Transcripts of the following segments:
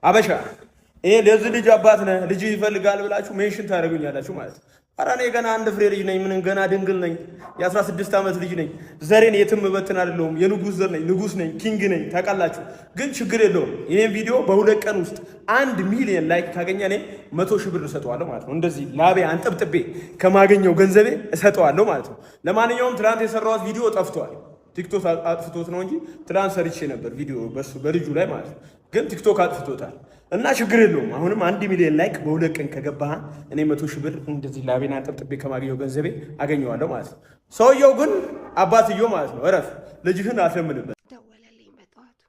አበሻ ይሄ ለዚህ ልጅ አባት ነህ ልጅ ይፈልጋል ብላችሁ ሜንሽን ታደርጉኛላችሁ ማለት ነው። ኧረ እኔ ገና አንድ ፍሬ ልጅ ነኝ። ምን ገና ድንግል ነኝ። የ16 ዓመት ልጅ ነኝ። ዘሬን የትም በትን አይደለሁም። የንጉስ ዘር ነኝ። ንጉስ ነኝ። ኪንግ ነኝ። ታውቃላችሁ። ግን ችግር የለውም። ይሄን ቪዲዮ በሁለት ቀን ውስጥ 1 ሚሊዮን ላይክ ካገኘ እኔ 100 ሺህ ብር እሰጠዋለሁ ማለት ነው። እንደዚህ ላቤ አንጠብጥቤ ከማገኘው ገንዘቤ እሰጠዋለሁ ማለት ነው። ለማንኛውም ትናንት የሰራሁት ቪዲዮ ጠፍቷል። ቲክቶክ አጥፍቶት ነው እንጂ ትናንት ሰርቼ ነበር ቪዲዮ በልጁ ላይ ማለት ነው። ግን ቲክቶክ አጥፍቶታል እና ችግር የለውም። አሁንም 1 ሚሊዮን ላይክ በሁለት ቀን ከገባህ እኔ 100 ሺህ ብር እንደዚህ ላቤና አንጠብጥቤ ከማገኘው ገንዘቤ አገኘዋለሁ ማለት ነው። ሰውየው ግን አባትየው ማለት ነው እረፍ ልጅህን አትለምንበት። ደወለልኝ በጠዋቱ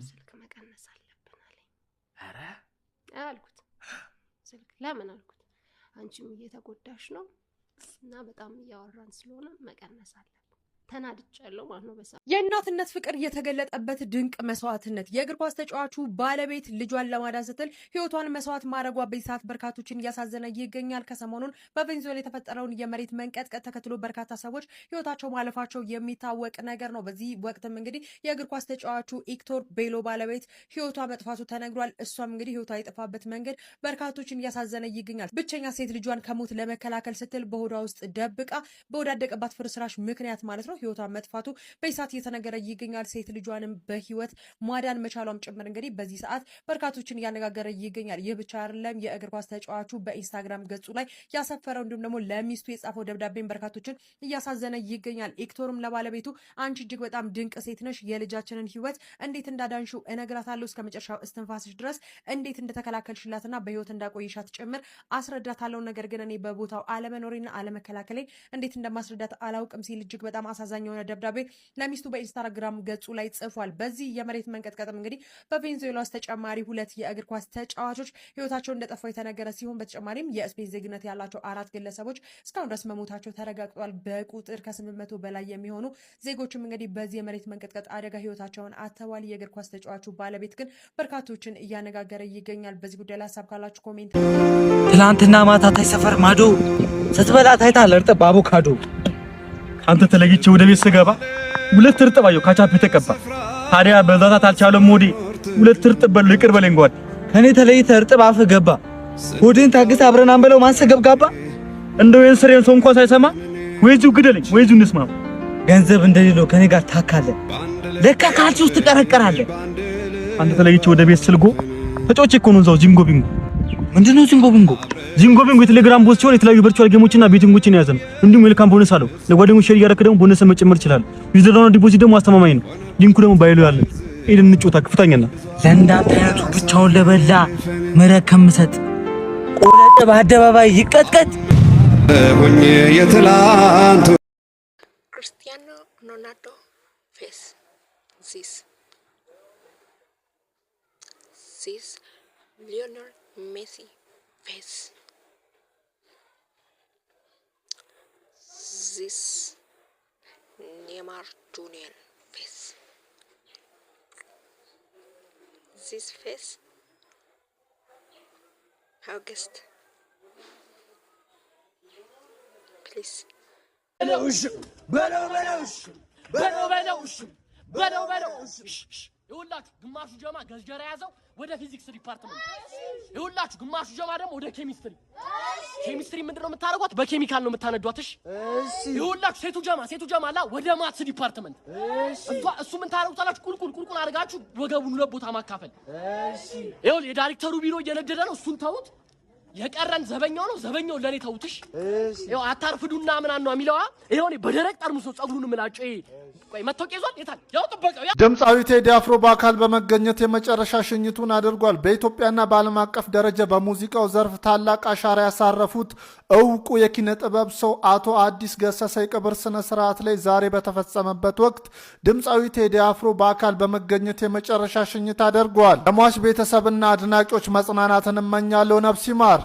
ስልክ መቀነስ አለብን አለኝ። ኧረ አልኩት ስልክ ለምን አልኩት። አንቺም እየተጎዳሽ ነው እና በጣም እያወራን ስለሆነ መቀነስ አለ ተናድቻለሁ ማለት ነው። በሳ የእናትነት ፍቅር የተገለጠበት ድንቅ መስዋዕትነት የእግር ኳስ ተጫዋቹ ባለቤት ልጇን ለማዳን ስትል ህይወቷን መስዋዕት ማድረጓ በዚህ ሰዓት በርካቶችን እያሳዘነ ይገኛል። ከሰሞኑን በቬንዙዌላ የተፈጠረውን የመሬት መንቀጥቀጥ ተከትሎ በርካታ ሰዎች ህይወታቸው ማለፋቸው የሚታወቅ ነገር ነው። በዚህ ወቅትም እንግዲህ የእግር ኳስ ተጫዋቹ ኢክቶር ቤሎ ባለቤት ህይወቷ መጥፋቱ ተነግሯል። እሷም እንግዲህ ህይወቷ የጠፋበት መንገድ በርካቶችን እያሳዘነ ይገኛል። ብቸኛ ሴት ልጇን ከሞት ለመከላከል ስትል በሆዷ ውስጥ ደብቃ በወዳደቀባት ፍርስራሽ ምክንያት ማለት ነው ህይወቷ መጥፋቱ በይሳት እየተነገረ ይገኛል። ሴት ልጇንም በህይወት ማዳን መቻሏም ጭምር እንግዲህ በዚህ ሰዓት በርካቶችን እያነጋገረ ይገኛል። ይህ ብቻ አይደለም። የእግር ኳስ ተጫዋቹ በኢንስታግራም ገጹ ላይ ያሰፈረው እንዲሁም ደግሞ ለሚስቱ የጻፈው ደብዳቤን በርካቶችን እያሳዘነ ይገኛል። ኢክቶርም ለባለቤቱ አንቺ እጅግ በጣም ድንቅ ሴት ነሽ፣ የልጃችንን ህይወት እንዴት እንዳዳንሽው እነግራታለሁ፣ እስከ መጨረሻው እስትንፋስሽ ድረስ እንዴት እንደተከላከልሽላትና በህይወት እንዳቆይሻት ጭምር አስረዳታለሁ። ነገር ግን እኔ በቦታው አለመኖሬና አለመከላከሌ እንዴት እንደማስረዳት አላውቅም ሲል እጅግ በጣም አሳዛኝ የሆነ ደብዳቤ ለሚስቱ በኢንስታግራም ገጹ ላይ ጽፏል። በዚህ የመሬት መንቀጥቀጥም እንግዲህ በቬንዙዌላ ውስጥ ተጨማሪ 2 የእግር ኳስ ተጫዋቾች ህይወታቸው እንደጠፋ የተነገረ ሲሆን በተጨማሪም የስፔን ዜግነት ያላቸው 4 ግለሰቦች እስካሁን ድረስ መሞታቸው ተረጋግጧል። በቁጥር ከ800 በላይ የሚሆኑ ዜጎችም እንግዲህ በዚህ የመሬት መንቀጥቀጥ አደጋ ህይወታቸውን አጥተዋል። የእግር ኳስ ተጫዋቹ ባለቤት ግን በርካቶችን እያነጋገረ ይገኛል። በዚህ ጉዳይ ላይ ሀሳብ ካላችሁ ኮሜንት። ትላንትና ማታ ታይ ሰፈር ማዶ ስትበላ ታይታል እርጥብ አቮካዶ። አንተ ተለይቼ ወደ ቤት ስገባ 2 እርጥብ አየሁ ካቻፕ የተቀባ። ታዲያ በዛታት አልቻለም ሞዲ 2 እርጥብ በል ይቅር በለኝ ጓድ። ከኔ ተለይተ እርጥብ አፍ ገባ። ሆዴን ታግስ አብረን አንበለው ማን ሰገብጋባ። እንደው የንስሬን ሰው እንኳን ሳይሰማ ወይዙ ግደለኝ ወይዙ እንስማ። ገንዘብ እንደሌለው ከኔ ጋር ታካለ ለካ ካልሲ ውስጥ ተቀረቀራለ። አንተ ተለይቼ ወደ ቤት ስልጎ ተጮቼ እኮ ነው እዛው ጂንጎ ቢንጎ። ምንድነው ጂንጎ ቢንጎ? ጂንጎ ቢንጎ የቴሌግራም ቦት ሲሆን የተለያዩ ቨርቹዋል ጌሞችና ቤቲንጎችን የያዘ ነው። እንዲሁም ዌልካም ቦነስ አለው። ለጓደኞች ሼር እያደረክ ደግሞ ቦነስ መጨመር ይችላል። ዩዘርና ዲፖዚት ደግሞ አስተማማኝ ነው። ሊንኩ ደግሞ ባይሎ ያለ ኤደን እንጮታ ክፍታኛና ለእንዳንተ አይነቱ ብቻውን ለበላ መረከም ሰጥ ቆለጠ በአደባባይ ይቀጥቀጥ ሆኜ የትላንቱ ክርስቲያኖ ሮናልዶ ፌስ ዚስ ሊዮኔል ሜሲ face this Neymar Junior face this face August please ይሁላችሁ ግማሹ ጀማ ገዝጀራ ያዘው ወደ ፊዚክስ ዲፓርትመንት ይሁላችሁ ግማሹ ጀማ ደግሞ ወደ ኬሚስትሪ ምንድነው የምታረጓት በኬሚካል ነው የምታነዷት እሺ ይሁላችሁ ሴቱ ጀማ አላ ወደ ማትስ ዲፓርትመንት እሱ ምን ታረጉታላችሁ ቁልቁል አድርጋችሁ ወገቡን ሁለት ቦታ ማካፈል እሺ ይሁን የዳይሬክተሩ ቢሮ እየነደደ ነው እሱን ተውት የቀረን ዘበኛው ለኔ ተውትሽ ይኸው አታርፍዱና ምናን ነው የሚለዋ ይኸው በደረቅ ጠርሙስ ነው ጸጉሩን ምላጭ ቆይ መተውቅ ይዟል የታል ያው ጥበቀው ድምጻዊ ቴዲ አፍሮ በአካል በመገኘት የመጨረሻ ሽኝቱን አድርጓል። በኢትዮጵያና በዓለም አቀፍ ደረጃ በሙዚቃው ዘርፍ ታላቅ አሻራ ያሳረፉት እውቁ የኪነ ጥበብ ሰው አቶ አዲስ ገሰሰ የቀብር ስነ ስርዓት ላይ ዛሬ በተፈጸመበት ወቅት ድምጻዊ ቴዲ አፍሮ በአካል በመገኘት የመጨረሻ ሽኝት አድርጓል። ለሟች ቤተሰብና አድናቂዎች መጽናናትን እመኛለሁ። ነፍስ ይማር።